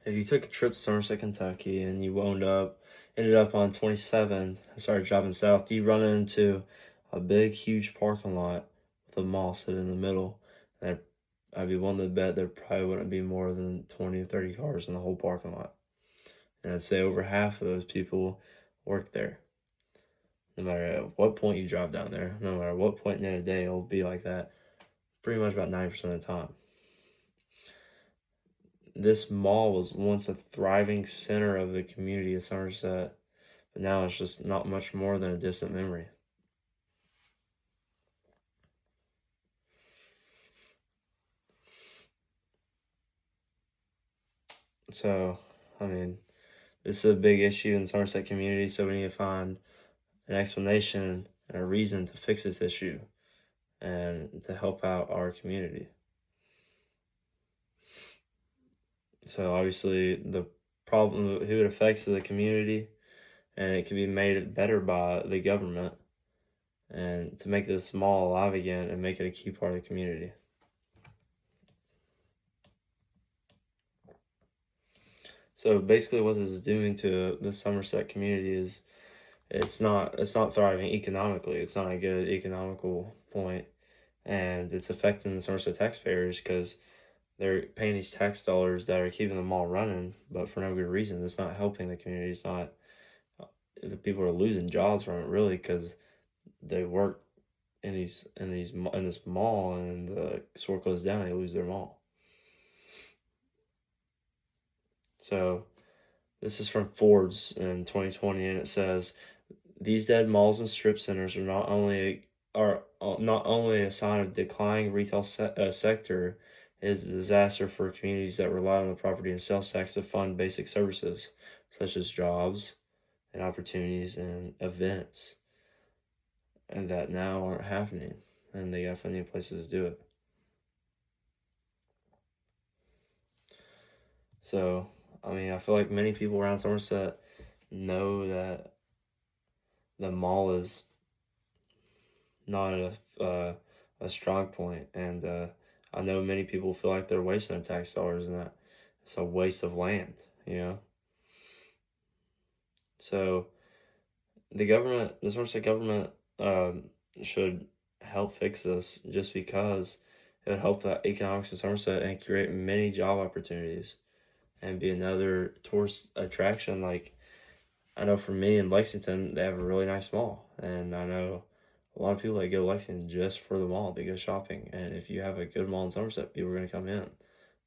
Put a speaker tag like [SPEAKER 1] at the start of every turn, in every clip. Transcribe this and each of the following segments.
[SPEAKER 1] If you took a trip to Somerset, Kentucky, and you ended up on 27 and started driving south, you run into a big, huge parking lot with a mall sitting in the middle. And I'd be willing to bet there probably wouldn't be more than 20 or 30 cars in the whole parking lot. And I'd say over half of those people work there. No matter at what point you drive down there, no matter what point in the day, it'll be like that pretty much about 90% of the time. This mall was once a thriving center of the community of Somerset, but now it's just not much more than a distant memory. So, I mean, this is a big issue in the Somerset community, so we need to find an explanation and a reason to fix this issue and to help out our community. So obviously the problem, who it affects is the community, and it can be made better by the government and to make this mall alive again and make it a key part of the community. So basically what this is doing to the Somerset community is it's not thriving economically. It's not a good economical point, and it's affecting the Somerset taxpayers because they're paying these tax dollars that are keeping the mall running, but for no good reason. It's not helping the community. It's not, the people are losing jobs from it really because they work in this mall, and the store closes down, they lose their mall. So this is from Forbes in 2020, and it says these dead malls and strip centers are not only a sign of declining retail sector, it is a disaster for communities that rely on the property and sales tax to fund basic services such as jobs and opportunities and events, and that now aren't happening, and they gotta find new places to do it. So, I mean, I feel like many people around Somerset know that the mall is not a strong point, and I know many people feel like they're wasting their tax dollars and that it's a waste of land, you know? So, the Somerset government should help fix this just because it would help the economics of Somerset and create many job opportunities and be another tourist attraction. Like, I know for me in Lexington, they have a really nice mall, and I know a lot of people that go to Lexington just for the mall. They go shopping, and if you have a good mall in Somerset, people are going to come in,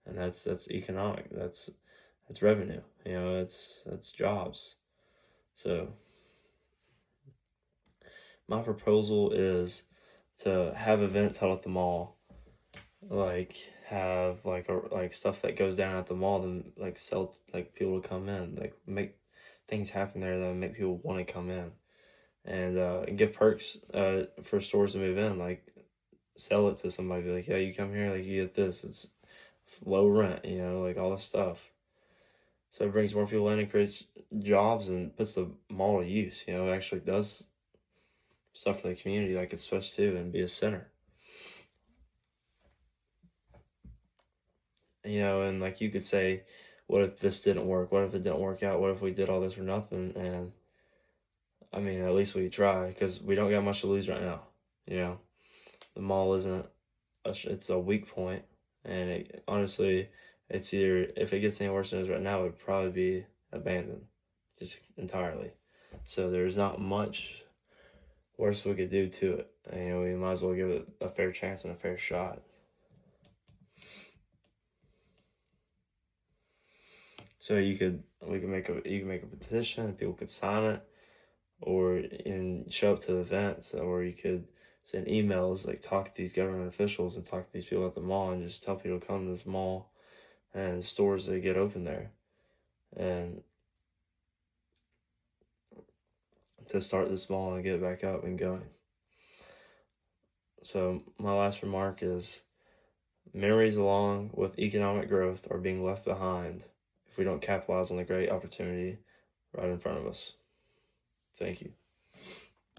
[SPEAKER 1] and that's economic. That's revenue. You know, that's jobs. So my proposal is to have events held at the mall, like have like stuff that goes down at the mall, and like sell like people to come in, like make things happen there that make people want to come in, and give perks for stores to move in, like sell it to somebody, be like, yeah, you come here, like you get this, it's low rent, you know, like all this stuff. So it brings more people in and creates jobs and puts the mall to use, you know, it actually does stuff for the community like it's supposed to and be a center. You know, and like you could say, what if this didn't work? What if it didn't work out? What if we did all this for nothing? And I mean, at least we try because we don't got much to lose right now. You know, the mall isn't, it's a weak point, and honestly, it's either, if it gets any worse than it is right now, it would probably be abandoned just entirely. So there's not much worse we could do to it. And, you know, we might as well give it a fair chance and a fair shot. So you can make a petition, and people could sign it, or show up to the events, or you could send emails, like talk to these government officials and talk to these people at the mall and just tell people to come to this mall and stores that get open there, and to start this mall and get it back up and going. So my last remark is, memories along with economic growth are being left behind if we don't capitalize on the great opportunity right in front of us. Thank you.